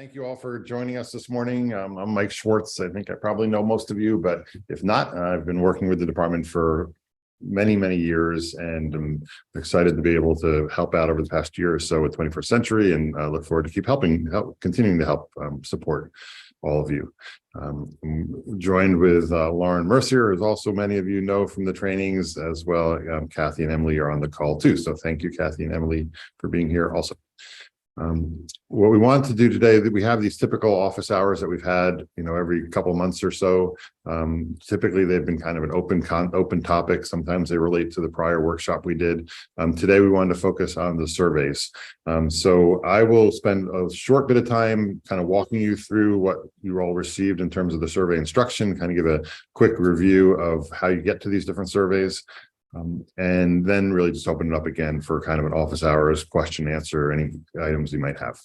Thank you all for joining us this morning. I'm Mike Schwartz. I think I probably know most of you, but if not, I've been working with the department for many years, and I'm excited to be able to help out over the past year or so with 21st Century, and look forward to continuing to help support all of you. I'm joined with Lauren Mercier, as also many of you know from the trainings, as well. Kathy and Emily are on the call too. So thank you, Kathy and Emily, for being here also. What we want to do today, that we have these typical office hours that we've had, every couple of months or so. Typically, they've been kind of an open topic. Sometimes they relate to the prior workshop we did. Today, we wanted to focus on the surveys. So I will spend a short bit of time kind of walking you through what you all received in terms of the survey instruction, kind of give a quick review of how you get to these different surveys. And then really just open it up again for kind of an office hours question answer, any items you might have.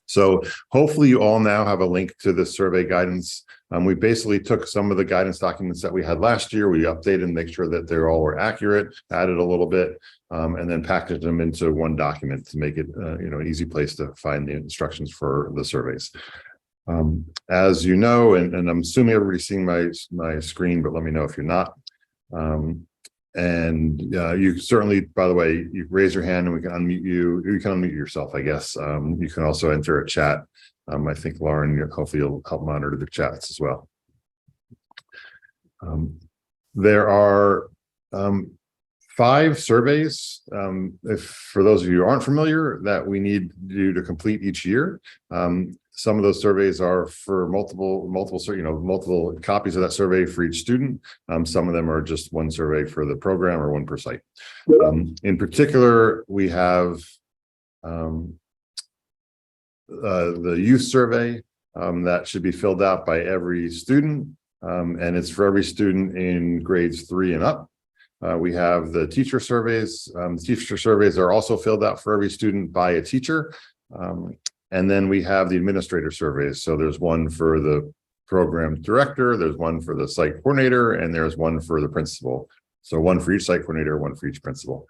So hopefully you all now have a link to the survey guidance. We basically took some of the guidance documents that we had last year, we updated and make sure that they all were accurate, added a little bit, and then packaged them into one document to make it an easy place to find the instructions for the surveys. As you know, and I'm assuming everybody's seeing my screen, but let me know if you're not. And you certainly, by the way, you raise your hand and we can unmute you. You can unmute yourself, I guess. You can also enter a chat. I think Lauren, hopefully you'll help monitor the chats as well. There are 5 surveys, for those of you who aren't familiar, that we need you to complete each year. Some of those surveys are for multiple copies of that survey for each student. Some of them are just one survey for the program or one per site. In particular, we have the youth survey that should be filled out by every student, and it's for every student in grades 3 and up. We have the teacher surveys. Teacher surveys are also filled out for every student by a teacher. And then we have the administrator surveys. So there's one for the program director, there's one for the site coordinator, and there's one for the principal. So one for each site coordinator, one for each principal.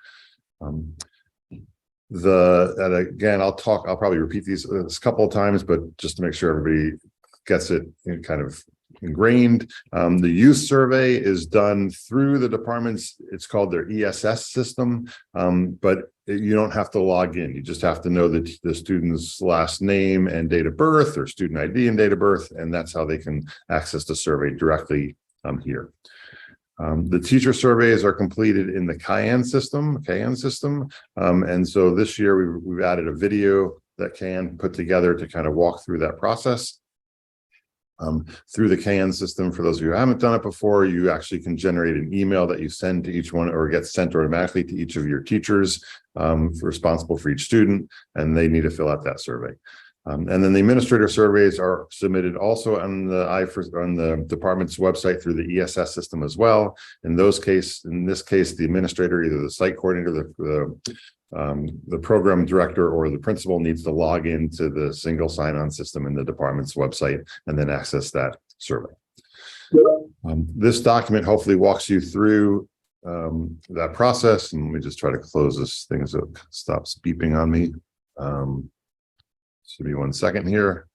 Again, I'll probably repeat these a couple of times, but just to make sure everybody gets it kind of ingrained. The youth survey is done through the department's, it's called their ESS system, but you don't have to log in. You just have to know the student's last name and date of birth, or student ID and date of birth, and that's how they can access the survey directly here. The teacher surveys are completed in the KAYAN system, and so this year we've added a video that KAYAN put together to kind of walk through that process. Through the KAYAN system, for those of you who haven't done it before, you actually can generate an email that you send to each one, or gets sent automatically to each of your teachers responsible for each student, and they need to fill out that survey. And then the administrator surveys are submitted also on the department's website through the ESS system as well. In this case, the administrator, either the site coordinator, the program director, or the principal, needs to log into the single sign-on system in the department's website and then access that survey. This document hopefully walks you through that process. And let me just try to close this thing so it stops beeping on me. Should be 1 second here.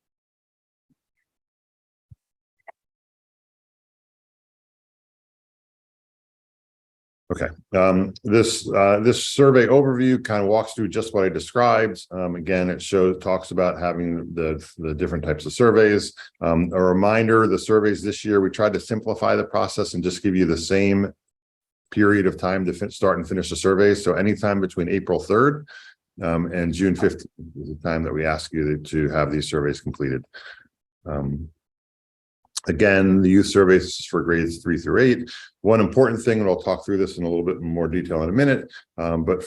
Okay, this survey overview kind of walks through just what I described. Again, it talks about having the different types of surveys. A reminder, the surveys this year, we tried to simplify the process and just give you the same period of time to start and finish the surveys. So anytime between April 3rd and June 15th is the time that we ask you to have these surveys completed. Again, the youth surveys is for grades 3 through 8. One important thing, and I'll talk through this in a little bit more detail in a minute, but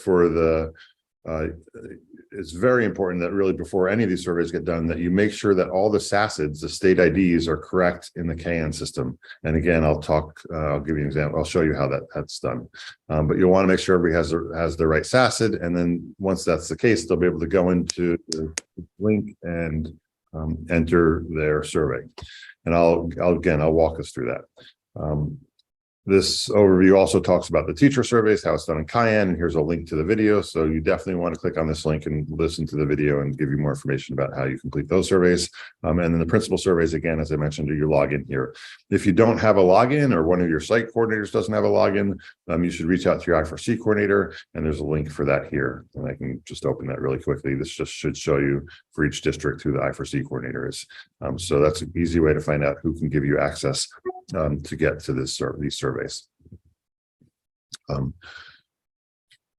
it's very important that really before any of these surveys get done, that you make sure that all the SACIDs, the state IDs, are correct in the KAYAN system. And again, I'll give you an example. I'll show you how that's done. But you'll want to make sure everybody has the right SACID. And then once that's the case, they'll be able to go into the link and enter their survey. And I'll walk us through that. This overview also talks about the teacher surveys, how it's done in Cayenne, and here's a link to the video. So you definitely want to click on this link and listen to the video and give you more information about how you complete those surveys. And then the principal surveys, again, as I mentioned, are your login here. If you don't have a login or one of your site coordinators doesn't have a login, you should reach out to your I4C coordinator, and there's a link for that here. And I can just open that really quickly. This just should show you for each district who the I4C coordinator is. So that's an easy way to find out who can give you access to get to these surveys.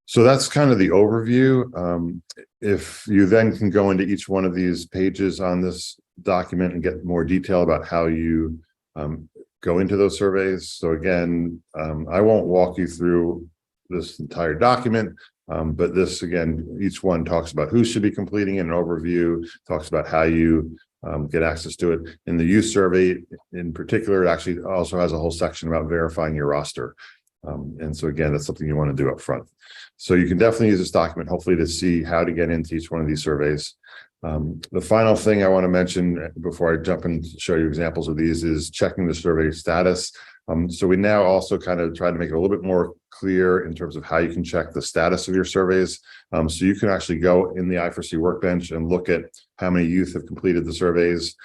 So that's kind of the overview. If you then can go into each one of these pages on this document and get more detail about how you go into those surveys. So again, I won't walk you through this entire document, but this, again, each one talks about who should be completing an overview, talks about how you get access to it. In the youth survey in particular, it actually also has a whole section about verifying your roster. And so again, that's something you want to do up front. So you can definitely use this document, hopefully, to see how to get into each one of these surveys. The final thing I want to mention before I jump and show you examples of these is checking the survey status. So we now also kind of try to make it a little bit more clear in terms of how you can check the status of your surveys. So you can actually go in the I4C workbench and look at how many youth have completed the surveys.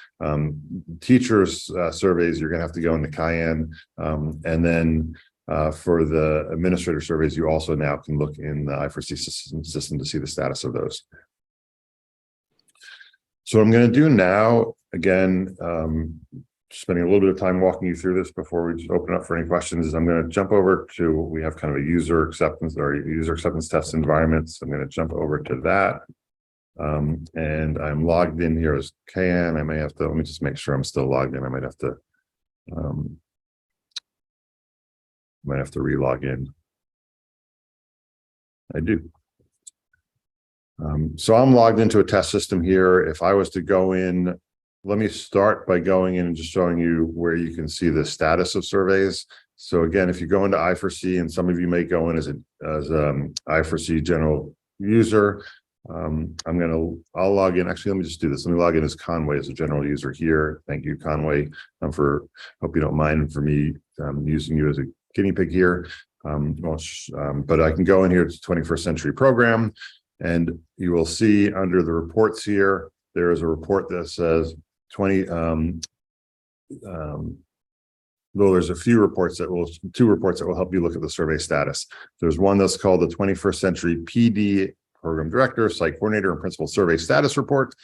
Teachers' surveys, you're going to have to go into Cayenne. And then for the administrator surveys, you also now can look in the I4C system to see the status of those. So what I'm going to do now, again, spending a little bit of time walking you through this before we just open up for any questions, is I'm going to jump over to, we have kind of a user acceptance test environment. So I'm going to jump over to that. And I'm logged in here as Cayenne. I may have to, let me just make sure I'm still logged in. I might have to re-log in. I do. So I'm logged into a test system here. If I was to go in, let me start by going in and just showing you where you can see the status of surveys. So again, if you go into I4C, and some of you may go in as I4C general user, I'll log in. Actually, let me just do this. Let me log in as Conway as a general user here. Thank you, Conway, hope you don't mind for me using you as a guinea pig here. But I can go in here to 21st Century Program, and you will see under the reports here, there is a report that says there's a few reports two reports that will help you look at the survey status. There's one that's called the 21st Century PD Program Director, Site Coordinator, and Principal Survey Status Report.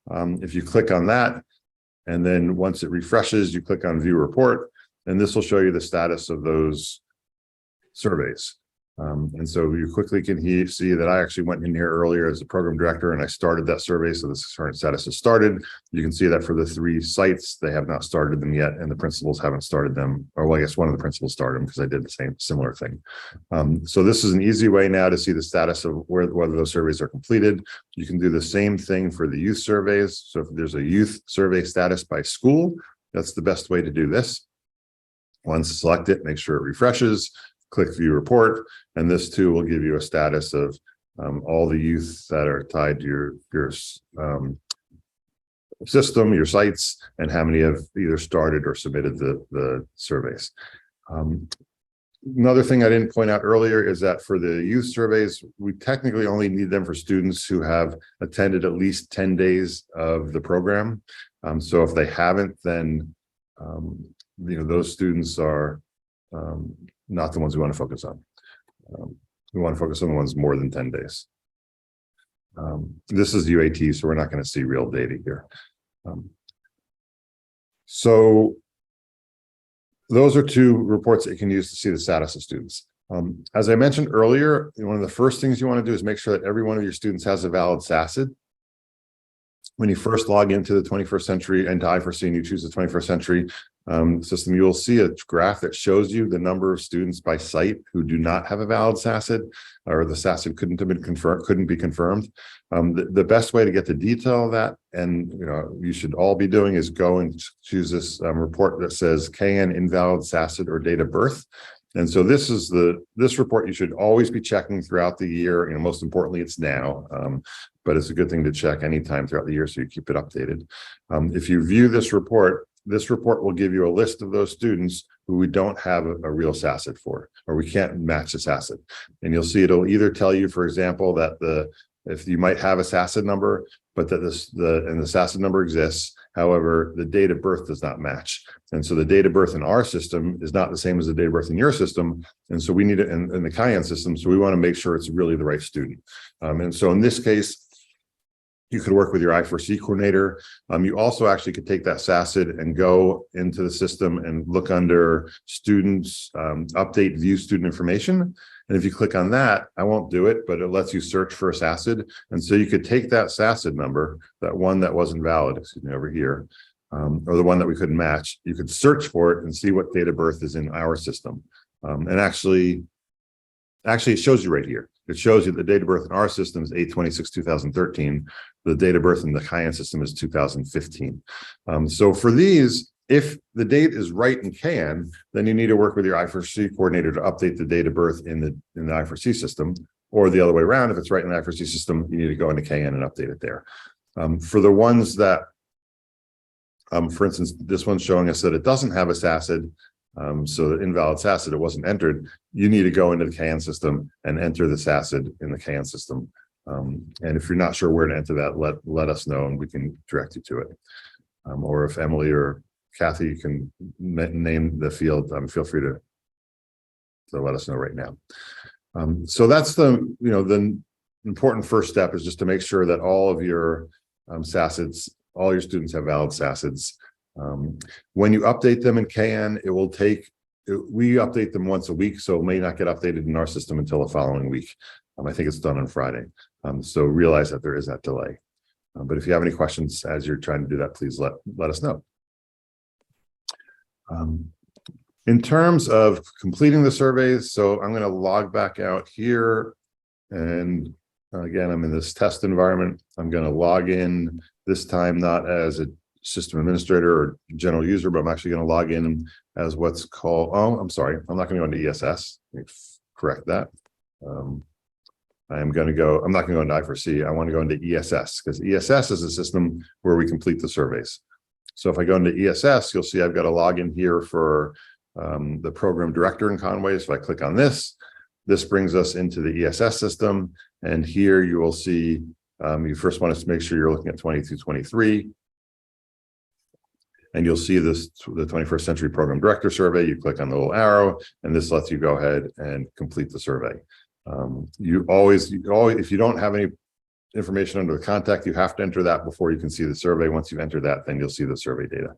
If you click on that, and then once it refreshes, you click on View Report, and this will show you the status of those surveys. And so you quickly can see that I actually went in here earlier as a program director and I started that survey. So the current status has started. You can see that for the 3 sites, they have not started them yet, and the principals haven't started them. Or well, I guess one of the principals started them because I did the similar thing. So this is an easy way now to see the status of whether those surveys are completed. You can do the same thing for the youth surveys. So if there's a youth survey status by school, that's the best way to do this. Once select it, make sure it refreshes. Click View Report, and this too will give you a status of all the youth that are tied to your system, your sites, and how many have either started or submitted the surveys. Another thing I didn't point out earlier is that for the youth surveys, we technically only need them for students who have attended at least 10 days of the program. So if they haven't, then those students are not the ones we want to focus on. We want to focus on the ones more than 10 days. This is UAT, so we're not going to see real data here. So those are 2 reports that you can use to see the status of students. As I mentioned earlier, one of the first things you want to do is make sure that every one of your students has a valid SACID. When you first log into the 21st Century and to I4C and you choose the 21st Century system, you'll see a graph that shows you the number of students by site who do not have a valid SACID, or the SACID couldn't be confirmed. The best way to get the detail of that, and you should all be doing, is go and choose this report that says Cayenne invalid SACID or date of birth. And so this is this report you should always be checking throughout the year. Most importantly, it's now, but it's a good thing to check anytime throughout the year so you keep it updated. If you view this report will give you a list of those students who we don't have a real SACID for, or we can't match the SACID. And you'll see it'll either tell you, for example, that if you might have a SACID number, but that the SACID number exists. However, the date of birth does not match. And so the date of birth in our system is not the same as the date of birth in your system. And so we need it in the Cayenne system. So we want to make sure it's really the right student. And so in this case, you could work with your I4C coordinator. You also actually could take that SACID and go into the system and look under students, update, view student information. And if you click on that, I won't do it, but it lets you search for a SACID. And so you could take that SACID number, that one that wasn't valid, excuse me, over here, or the one that we couldn't match. You could search for it and see what date of birth is in our system. And actually, it shows you right here. It shows you the date of birth in our system is 8/26/2013. The date of birth in the Cayenne system is 2015. So for these, if the date is right in Cayenne, then you need to work with your I4C coordinator to update the date of birth in the I4C system, or the other way around. If it's right in the I4C system, you need to go into Cayenne and update it there. For the ones that, for instance, this one's showing us that it doesn't have a SACID, so the invalid SACID, it wasn't entered. You need to go into the Cayenne system and enter the SACID in the Cayenne system. And if you're not sure where to enter that, let us know and we can direct you to it. Or if Emily or Kathy can name the field, feel free to let us know right now. So that's the important first step is just to make sure that all of your SACIDs, all your students have valid SACIDs. When you update them in Cayenne, we update them once a week, so it may not get updated in our system until the following week. I think it's done on Friday. So realize that there is that delay. But if you have any questions as you're trying to do that, please let us know. In terms of completing the surveys, so I'm going to log back out here. And again, I'm in this test environment. I'm going to log in this time, not as a system administrator or general user, but I'm actually going to log in as what's called, I'm sorry, I'm not going to go into ESS. Let me correct that. I'm not going to go into I4C. I want to go into ESS because ESS is a system where we complete the surveys. So if I go into ESS, you'll see I've got a login here for the program director in Conway. So if I click on this brings us into the ESS system. And here you will see, you first want to make sure you're looking at 22-23. And you'll see the 21st Century Program Director Survey. You click on the little arrow, and this lets you go ahead and complete the survey. You always, if you don't have any information under the contact, you have to enter that before you can see the survey. Once you enter that, then you'll see the survey data.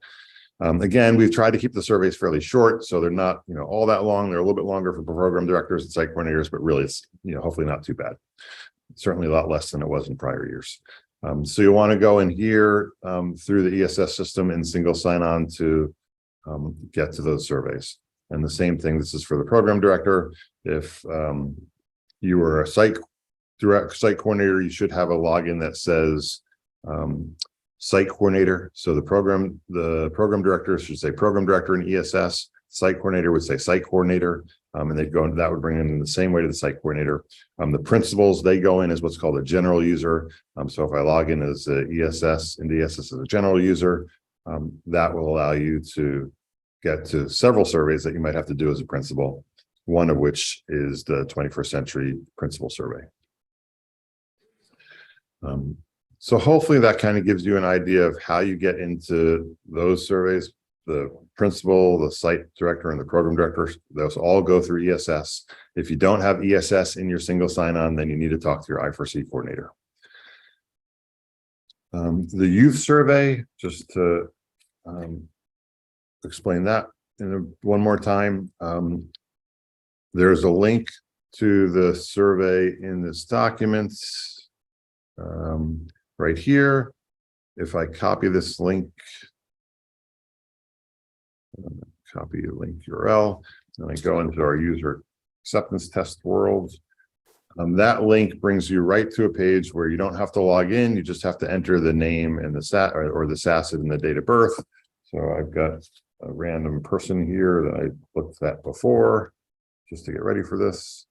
Again, we've tried to keep the surveys fairly short, so they're not, all that long. They're a little bit longer for program directors and site coordinators, but really it's, hopefully not too bad. Certainly a lot less than it was in prior years. So you want to go in here through the ESS system in single sign-on to get to those surveys. And the same thing, this is for the program director. If you were a site coordinator, you should have a login that says site coordinator. So the program director should say program director in ESS. Site coordinator would say site coordinator, and they'd go into that, would bring them in the same way to the site coordinator. The principals, they go in as what's called a general user. So if I log in as ESS into ESS as a general user, that will allow you to get to several surveys that you might have to do as a principal, one of which is the 21st Century Principal Survey. So hopefully that kind of gives you an idea of how you get into those surveys. The principal, the site director, and the program director, those all go through ESS. If you don't have ESS in your single sign-on, then you need to talk to your I4C coordinator. The youth survey, just to explain that one more time, there's a link to the survey in this document right here. If I copy this link, copy the link URL, and I go into our user acceptance test world. That link brings you right to a page where you don't have to log in. You just have to enter the name and the SACID and the date of birth. So I've got a random person here that I looked at before just to get ready for this.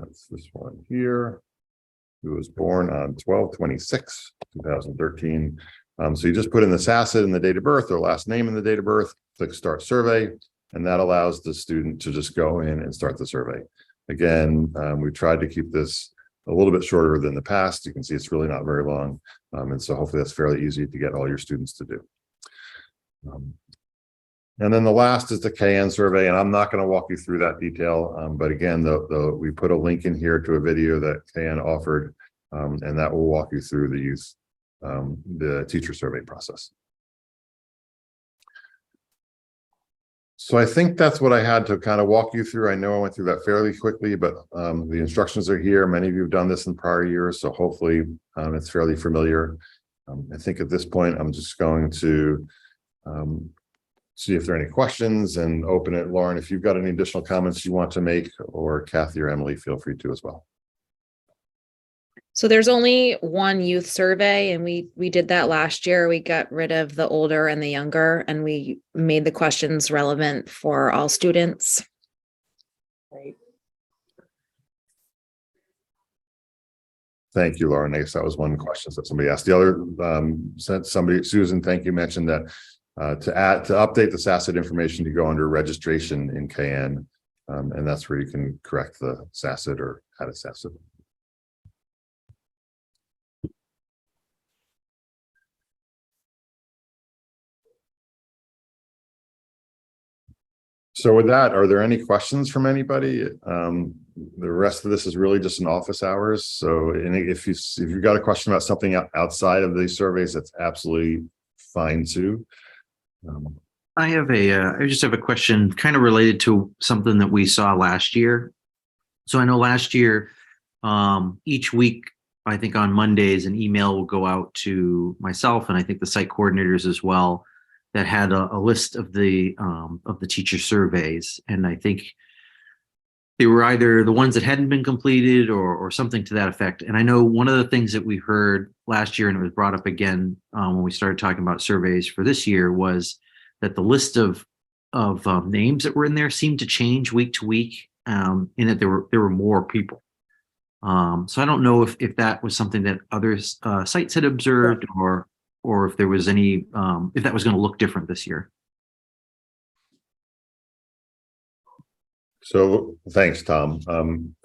It's this one here, who was born on 12/26/2013. So you just put in the SACID and the date of birth, their last name and the date of birth, click Start Survey. And that allows the student to just go in and start the survey. Again, we've tried to keep this a little bit shorter than the past. You can see it's really not very long. And so hopefully that's fairly easy to get all your students to do. And then the last is the KN survey, and I'm not going to walk you through that detail. But again, we put a link in here to a video that KN offered, and that will walk you through the teacher survey process. So I think that's what I had to kind of walk you through. I know I went through that fairly quickly, but the instructions are here. Many of you have done this in prior years, so hopefully it's fairly familiar. I think at this point, I'm just going to see if there are any questions and open it. Lauren, if you've got any additional comments you want to make, or Kathy or Emily, feel free to as well. So there's only one youth survey, and we did that last year. We got rid of the older and the younger, and we made the questions relevant for all students. Right. Thank you, Lauren. I guess that was one question that somebody asked. The other, Susan, thank you, mentioned that to update the SACIT information to go under registration in KN, and that's where you can correct the SACIT or add a SACIT. So with that, are there any questions from anybody? The rest of this is really just in office hours. So if you've got a question about something outside of these surveys, that's absolutely fine too. I just have a question kind of related to something that we saw last year. So I know last year, each week, I think on Mondays, an email will go out to myself and I think the site coordinators as well, that had a list of the teacher surveys. And I think they were either the ones that hadn't been completed or something to that effect. And I know one of the things that we heard last year, and it was brought up again when we started talking about surveys for this year, was that the list of names that were in there seemed to change week to week, in that there were more people. So I don't know if that was something that other sites had observed, or if there was any, if that was going to look different this year. So thanks, Tom.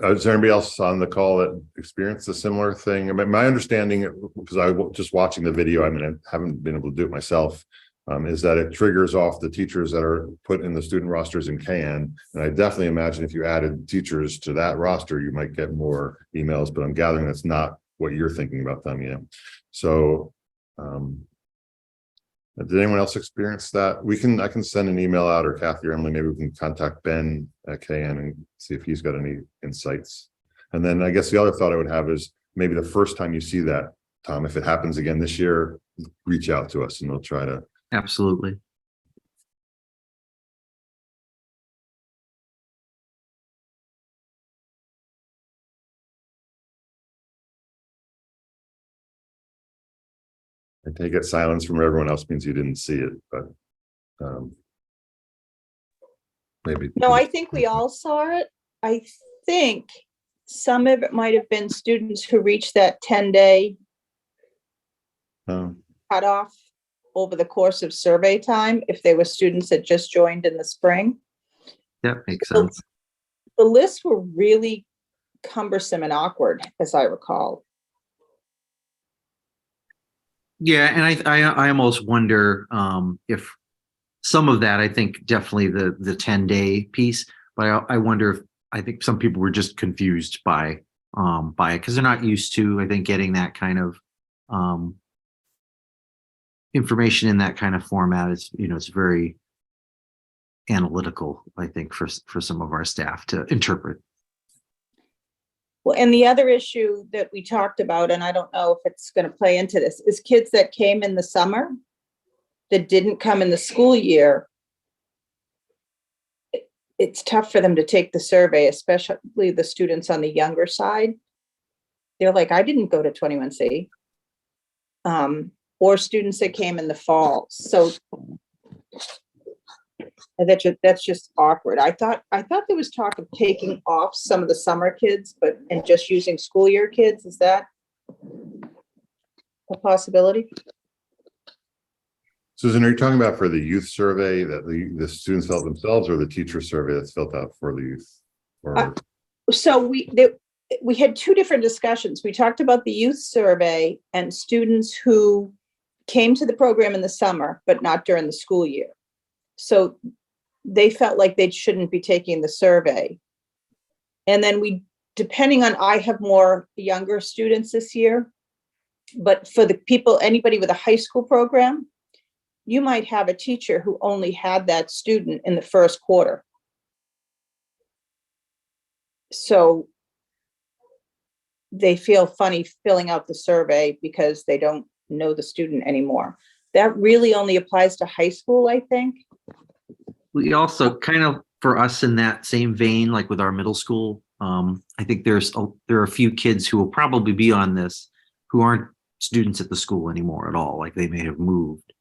Is there anybody else on the call that experienced a similar thing? I mean, my understanding, because I was just watching the video, I mean, I haven't been able to do it myself, is that it triggers off the teachers that are put in the student rosters in KN. And I definitely imagine if you added teachers to that roster, you might get more emails, but I'm gathering that's not what you're thinking about, them, you know. So did anyone else experience that? I can send an email out, or Kathy or Emily, maybe we can contact Ben at KN and see if he's got any insights. And then I guess the other thought I would have is maybe the first time you see that, Tom, if it happens again this year, reach out to us and we'll try to. Absolutely. I take it silence from everyone else means you didn't see it, but maybe. No, I think we all saw it. I think some of it might have been students who reached that 10-day cutoff over the course of survey time, if they were students that just joined in the spring. That makes sense. The lists were really cumbersome and awkward, as I recall. Yeah, and I almost wonder if some of that, I think definitely the 10-day piece, but I wonder if I think some people were just confused by it because they're not used to, I think, getting that kind of information in that kind of format. Is, you know, it's very analytical, I think, for some of our staff to interpret. Well, and the other issue that we talked about, and I don't know if it's going to play into this, is kids that came in the summer that didn't come in the school year. It's tough for them to take the survey, especially the students on the younger side. They're like, I didn't go to 21C. Or students that came in the fall. So that's just awkward. I thought there was talk of taking off some of the summer kids, and just using school year kids. Is that a possibility? Susan, are you talking about for the youth survey that the students filled themselves, or the teacher survey that's filled out for the youth? Or So we had two different discussions. We talked about the youth survey and students who came to the program in the summer, but not during the school year. So they felt like they shouldn't be taking the survey. And then depending on, I have more younger students this year, but for the people, anybody with a high school program, you might have a teacher who only had that student in the first quarter. So they feel funny filling out the survey because they don't know the student anymore. That really only applies to high school, I think. We also kind of, for us in that same vein, like with our middle school, I think there are a few kids who will probably be on this who aren't students at the school anymore at all. Like they may have moved.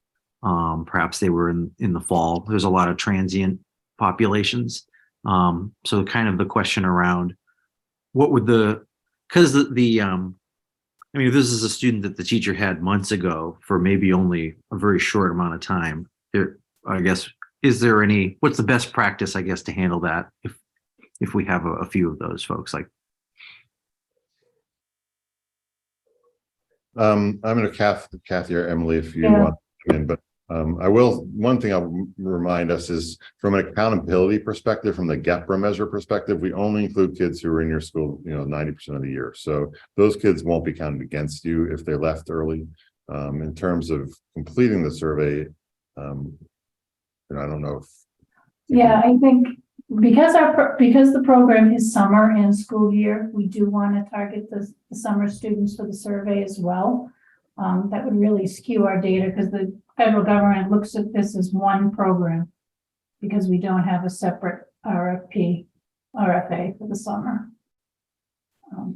Perhaps they were in the fall. There's a lot of transient populations. So kind of the question around what would because I mean, if this is a student that the teacher had months ago for maybe only a very short amount of time, I guess, what's the best practice, I guess, to handle that if we have a few of those folks? Like, I'm going to Kathy or Emily if you Yeah. want to come in, but one thing I'll remind us is from an accountability perspective, from the GEPRA measure perspective, we only include kids who are in your school, 90% of the year. So those kids won't be counted against you if they left early. In terms of completing the survey, I don't know if. Yeah, I think because the program is summer and school year, we do want to target the summer students for the survey as well. That would really skew our data because the federal government looks at this as one program because we don't have a separate RFA for the summer.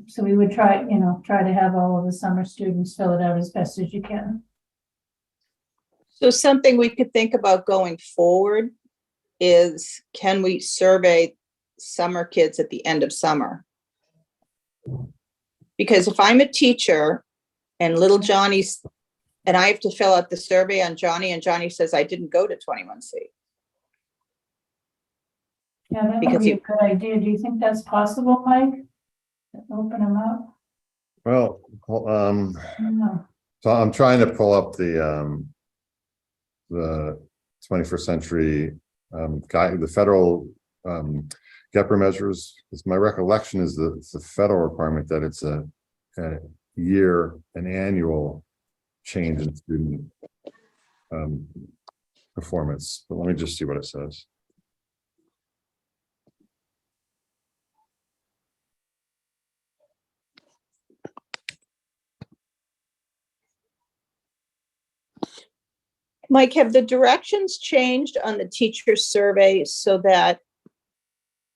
So we would try to have all of the summer students fill it out as best as you can. So something we could think about going forward is, can we survey summer kids at the end of summer? Because if I'm a teacher and little Johnny's, and I have to fill out the survey on Johnny, and Johnny says, I didn't go to 21C. Yeah, that would Because be a good idea. Do you think that's possible, Mike? Open them up? Well, No. so I'm trying to pull up the 21st century the federal GEPRA measures. It's my recollection is that it's a federal requirement that it's an annual change in student performance. But let me just see what it says. Mike, have the directions changed on the teacher survey so that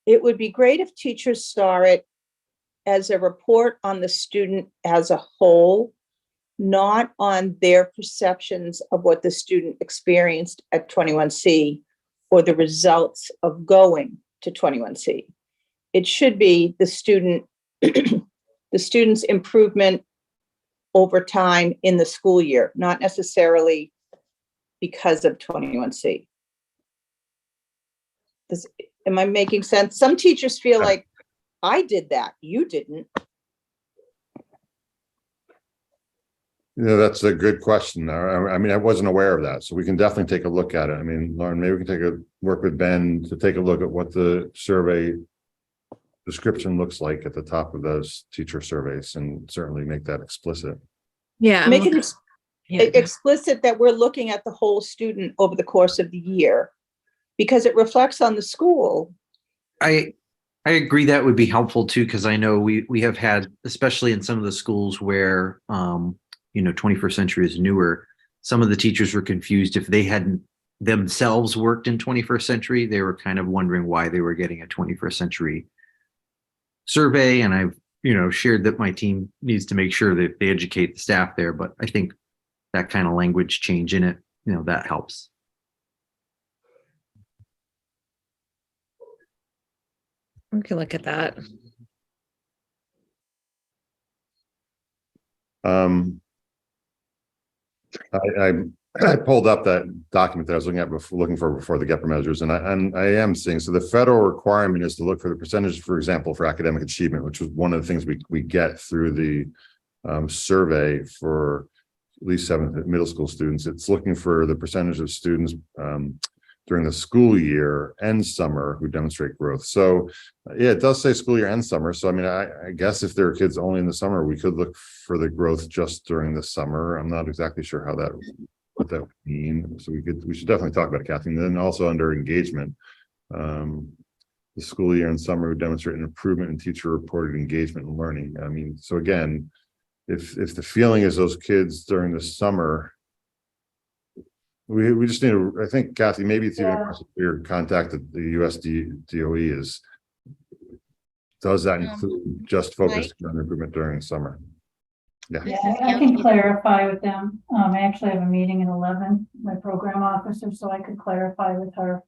it would be great if teachers saw it as a report on the student as a whole, not on their perceptions of what the student experienced at 21C or the results of going to 21C. It should be the student's improvement over time in the school year, not necessarily because of 21C. Am I making sense? Some teachers feel like, I did that, you didn't. That's a good question. I mean, I wasn't aware of that, so we can definitely take a look at it. I mean, Lauren, maybe we can work with Ben to take a look at what the survey description looks like at the top of those teacher surveys, and certainly make that explicit. Yeah. Make it explicit that we're looking at the whole student over the course of the year, because it reflects on the school. I agree that would be helpful too, because I know we have had, especially in some of the schools where 21st century is newer, some of the teachers were confused if they hadn't themselves worked in 21st century. They were kind of wondering why they were getting a 21st century survey. And I've shared that my team needs to make sure that they educate the staff there. But I think that kind of language change in it, that helps. We can look at that. I pulled up that document that I was looking at before, before the GEPR measures, and I am seeing, so the federal requirement is to look for the percentage, for example, for academic achievement, which was one of the things we get through the survey for at least seventh middle school students. It's looking for the percentage of students during the school year and summer who demonstrate growth. So yeah, it does say school year and summer. So I mean, I guess if there are kids only in the summer, we could look for the growth just during the summer. I'm not exactly sure what that would mean. So we should definitely talk about it, Kathy. And then also under engagement, the school year and summer would demonstrate an improvement in teacher reported engagement and learning. I mean, so again, if the feeling is those kids during the summer, we just need to, I think, Kathy, maybe it's even your contact at the USDOE is, does that include just focused on improvement during summer? Yeah. Yeah, I can clarify with them. I actually have a meeting at 11, my program officer, so I could clarify with her.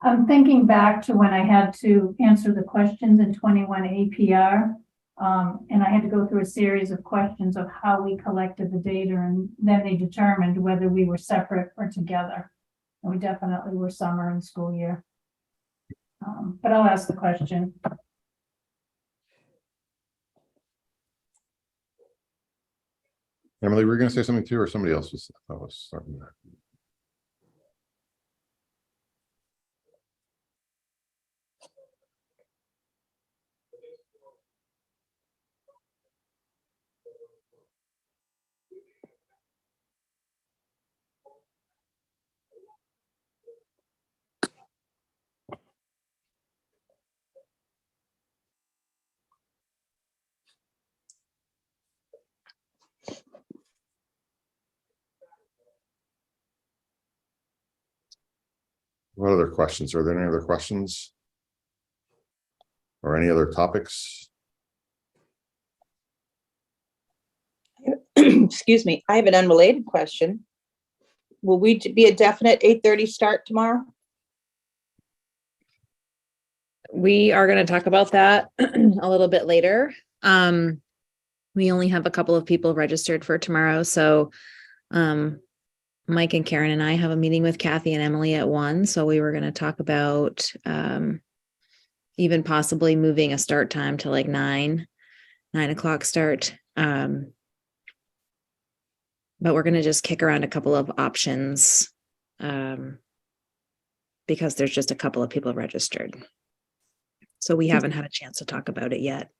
I'm thinking back to when I had to answer the questions in 21 APR. And I had to go through a series of questions of how we collected the data, and then they determined whether we were separate or together. And we definitely were summer and school year. But I'll ask the question. Emily, were you going to say something too, or somebody else was starting that? What other questions? Are there any other questions? Or any other topics? Excuse me, I have an unrelated question. Will we be a definite 8:30 start tomorrow? We are going to talk about that a little bit later. We only have a couple of people registered for tomorrow. So Mike and Karen and I have a meeting with Kathy and Emily at 1. So we were going to talk about even possibly moving a start time to like 9 o'clock start. But we're going to just kick around a couple of options because there's just a couple of people registered. So we haven't had a chance to talk about it yet.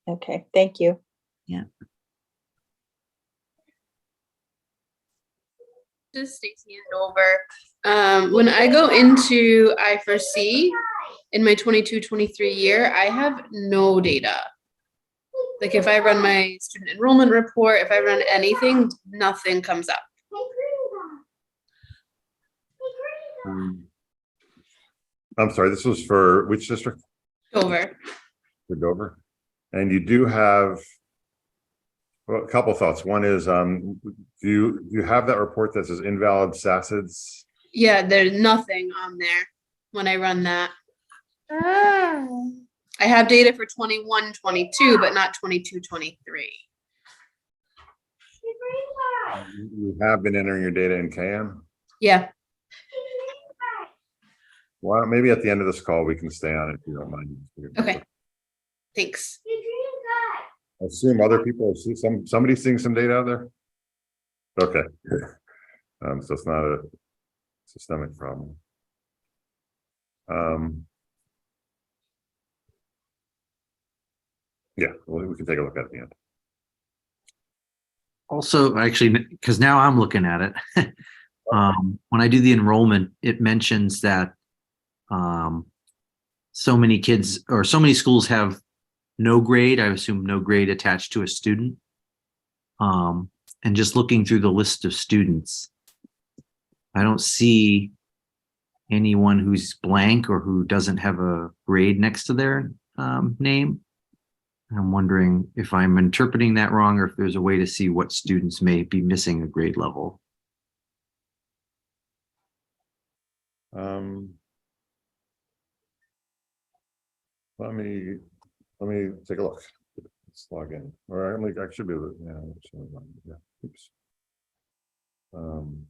Okay, thank you. Yeah. This is Stacy Andover. When I go into I4C in my 22-23 year, I have no data. Like if I run my student enrollment report, if I run anything, nothing comes up. I'm sorry, this was for which district? Over. For Dover. And you do have, well, a couple thoughts. One is, do you have that report that says invalid SACIDs? Yeah, there's nothing on there when I run that. I have data for 21-22, but not 22-23. You have been entering your data in KM? Yeah. Well, maybe at the end of this call, we can stay on it if you don't mind. Okay. Thanks. I assume other people see somebody's seeing some data out there. Okay. So it's not a systemic problem. Yeah, well, we can take a look at it at the end. Also, actually, because now I'm looking at it. When I do the enrollment, it mentions that so many kids or so many schools have no grade. I assume no grade attached to a student. And just looking through the list of students, I don't see anyone who's blank or who doesn't have a grade next to their name. I'm wondering if I'm interpreting that wrong or if there's a way to see what students may be missing a grade level. Let me take a look. Let's log in. Or I should be able to, yeah. Oops. Um,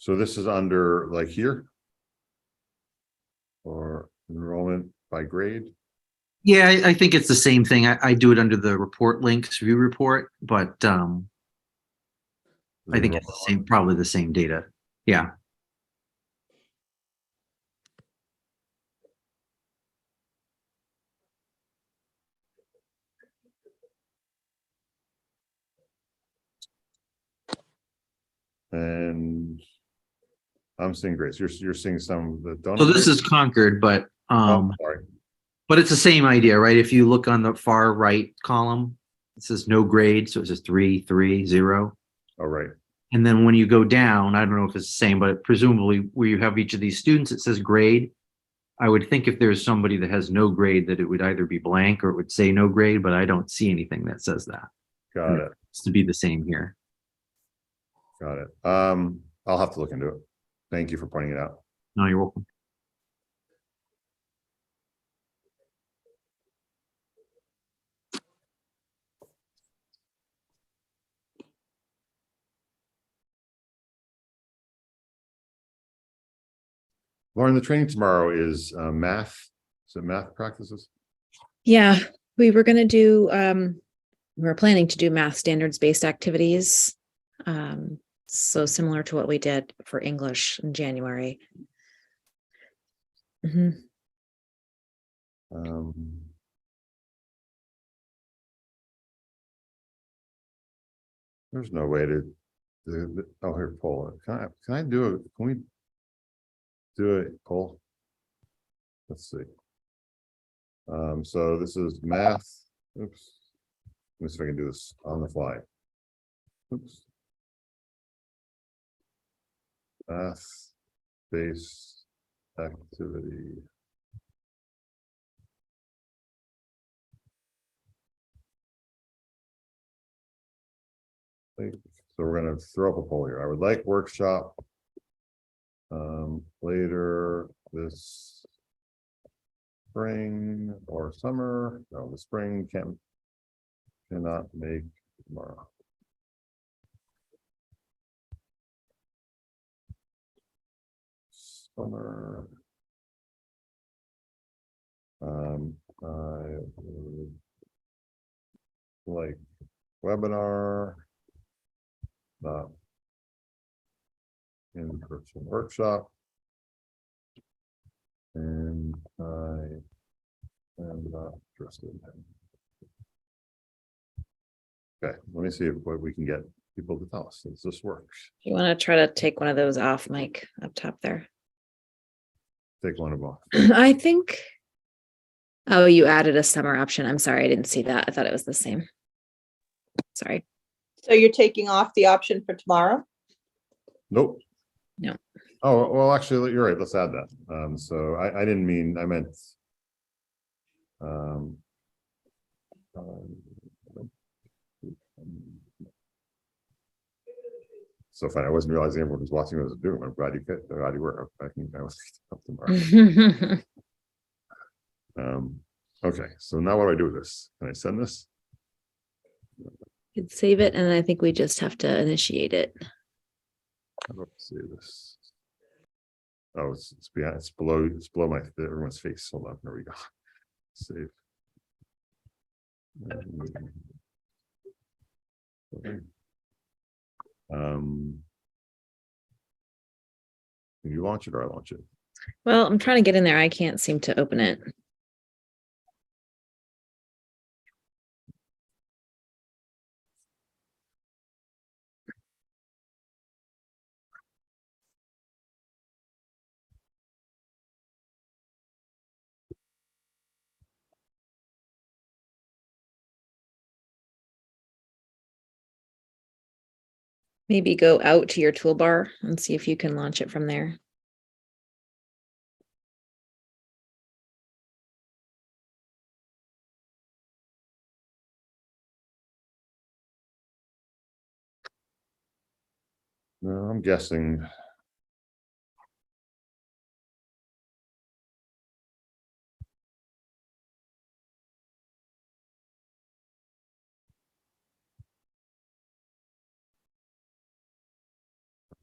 So this is under like here? Or enrollment by grade? Yeah, I think it's the same thing. I do it under the report links, view report, but I think it's the same, probably the same data. Yeah. And I'm seeing grades. You're seeing some that don't. So have this grades? is Concord, Oh, sorry. but it's the same idea, right? If you look on the far right column, it says no grade, so it says 3, 3, 0. Oh, right. And then when you go down, I don't know if it's the same, but presumably where you have each of these students, it says grade. I would think if there's somebody that has no grade, that it would either be blank or it would say no grade, but I don't see anything that says that. Got it. It's to be the same here. Got it. I'll have to look into it. Thank you for pointing it out. No, you're welcome. Lauren, the training tomorrow is math. Is it math practices? Yeah, we were gonna do, we were planning to do math standards-based activities. So similar to what we did for English in January. Mhm. There's no way to oh, here, poll. Can I do it? Can we do a poll? Let's see. So this is math. Oops. Let me see if I can do this on the fly. Oops. Math based activity. So we're gonna throw up a poll here. I would like workshop later this spring or summer. No, the spring cannot make tomorrow. Summer. I would like webinar, not in-person workshop. And I am not interested. Okay, let me see what we can get people to tell us. Does this work? You wanna try to take one of those off, Mike, up top there? Take one of them. I think. Oh, you added a summer option. I'm sorry, I didn't see that. I thought it was the same. Sorry. So you're taking off the option for tomorrow? Nope. No. Oh, well, actually, you're right. Let's add that. So I didn't mean, I meant. Um. So fine. I wasn't realizing everyone was watching what I was doing. I'm glad you could. Glad you were. I was up tomorrow. Okay, so now what do I do with this? Can I send this? Could save it, and I think we just have to initiate it. How do I save this? Oh, it's behind, it's below my everyone's face. Hold on, there we go. Save. Can you launch it or I launch it? Well, I'm trying to get in there. I can't seem to open it. Maybe go out to your toolbar and see if you can launch it from there. No, I'm guessing.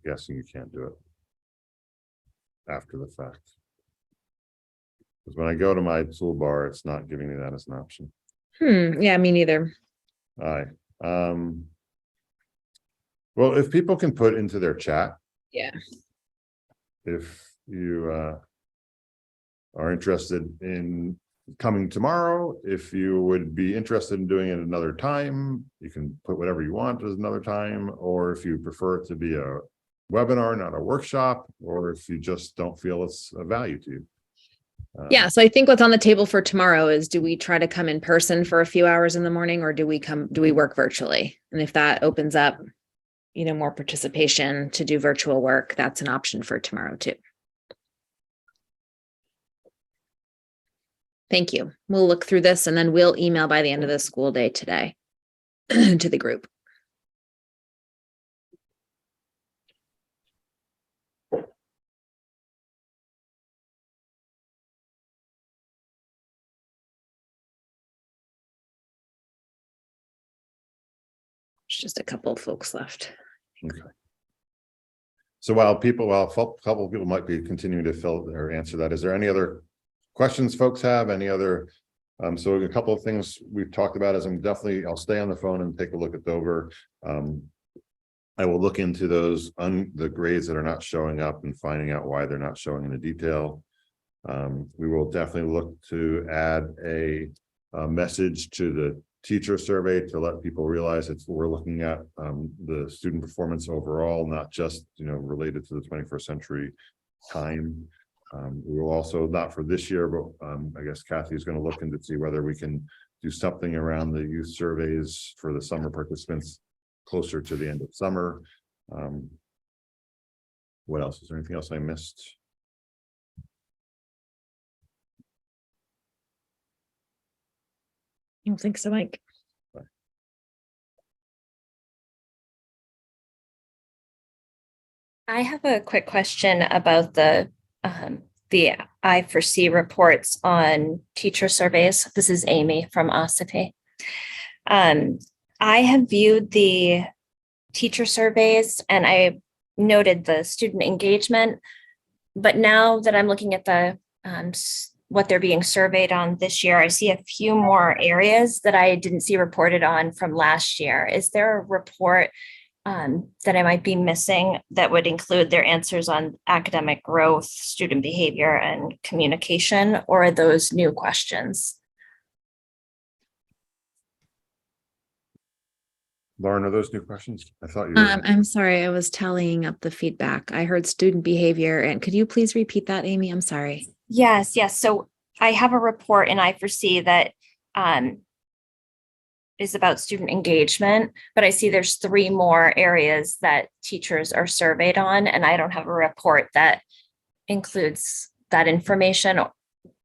Guessing you can't do it after the fact. Because when I go to my toolbar, it's not giving me that as an option. Yeah, me neither. Aye. Well, if people can put into their chat. Yeah. If you are interested in coming tomorrow, if you would be interested in doing it another time, you can put whatever you want as another time, or if you prefer it to be a webinar, not a workshop, or if you just don't feel it's a value to you. Yeah, so I think what's on the table for tomorrow is, do we try to come in person for a few hours in the morning, or do we work virtually? And if that opens up, more participation to do virtual work, that's an option for tomorrow too. Thank you. We'll look through this and then we'll email by the end of the school day today to the group. There's just a couple of folks left. Okay. So while a couple of people might be continuing to fill or answer that, is there any other questions folks have? Any other? So a couple of things we've talked about is I'll stay on the phone and take a look at Dover. I will look into those the grades that are not showing up and finding out why they're not showing in the detail. We will definitely look to add a message to the teacher survey to let people realize we're looking at the student performance overall, not just related to the 21st century time. We will also, not for this year, but I guess Kathy is going to look into see whether we can do something around the youth surveys for the summer participants closer to the end of summer. What else? Is there anything else I missed? I don't think so, Mike. I have a quick question about the I4C reports on teacher surveys. This is Amy from OSIP. I have viewed the teacher surveys and I noted the student engagement, but now that I'm looking at the what they're being surveyed on this year, I see a few more areas that I didn't see reported on from last year. Is there a report that I might be missing that would include their answers on academic growth, student behavior, and communication, or are those new questions? Lauren, are those new questions? I thought you were. I'm sorry, I was tallying up the feedback. I heard student behavior, and could you please repeat that, Amy? I'm sorry. Yes. So I have a report in I4C that is about student engagement, but I see there's 3 more areas that teachers are surveyed on, and I don't have a report that includes that information.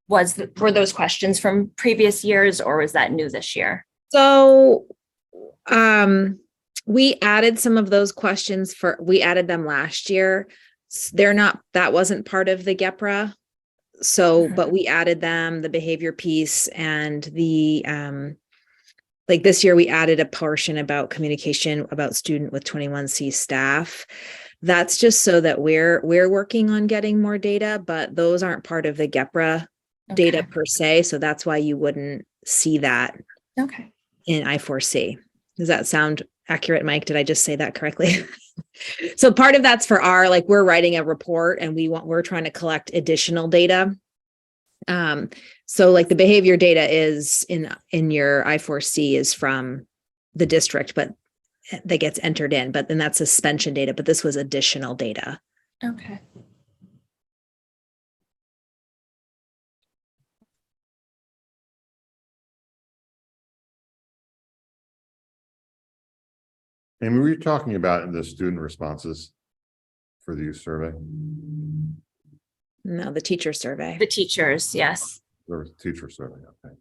Were those questions from previous years, or was that new this year? So, we added some of those questions we added them last year. That wasn't part of the GEPRA. So, but we added them, the behavior piece, and the, like this year we added a portion about communication about student with 21C staff. That's just so that we're working on getting more data, but those aren't part of the GEPRA data per se. So that's why you wouldn't see that in I4C. Does that sound accurate, Mike? Did I just say that correctly? So part of that's for we're writing a report and we're trying to collect additional data. So like the behavior data is in your I4C is from the district, but that gets entered in, but then that's suspension data, but this was additional data. Okay. And we were talking about in the student responses for the youth survey. No, the teacher survey. The teachers, yes. There was a teacher survey. Okay.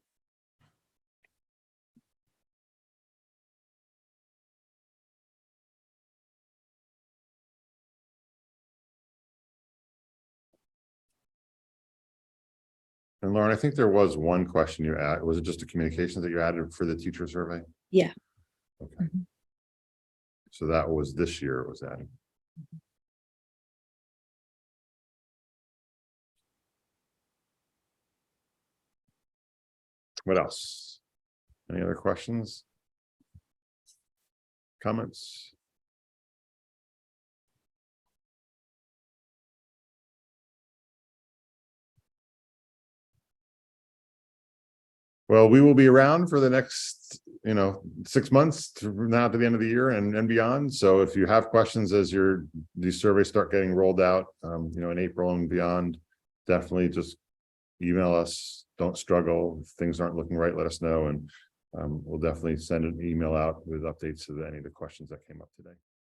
And Lauren, I think there was one question you added. Was it just the communications that you added for the teacher survey? Yeah. Okay. Mhm. So that was this year it was added. What else? Any other questions? Comments? Well, we will be around for the next, 6 months from now to the end of the year and beyond. So if you have questions as these surveys start getting rolled out, in April and beyond, definitely just email us. Don't struggle. If things aren't looking right, let us know. And we'll definitely send an email out with updates to any of the questions that came up today.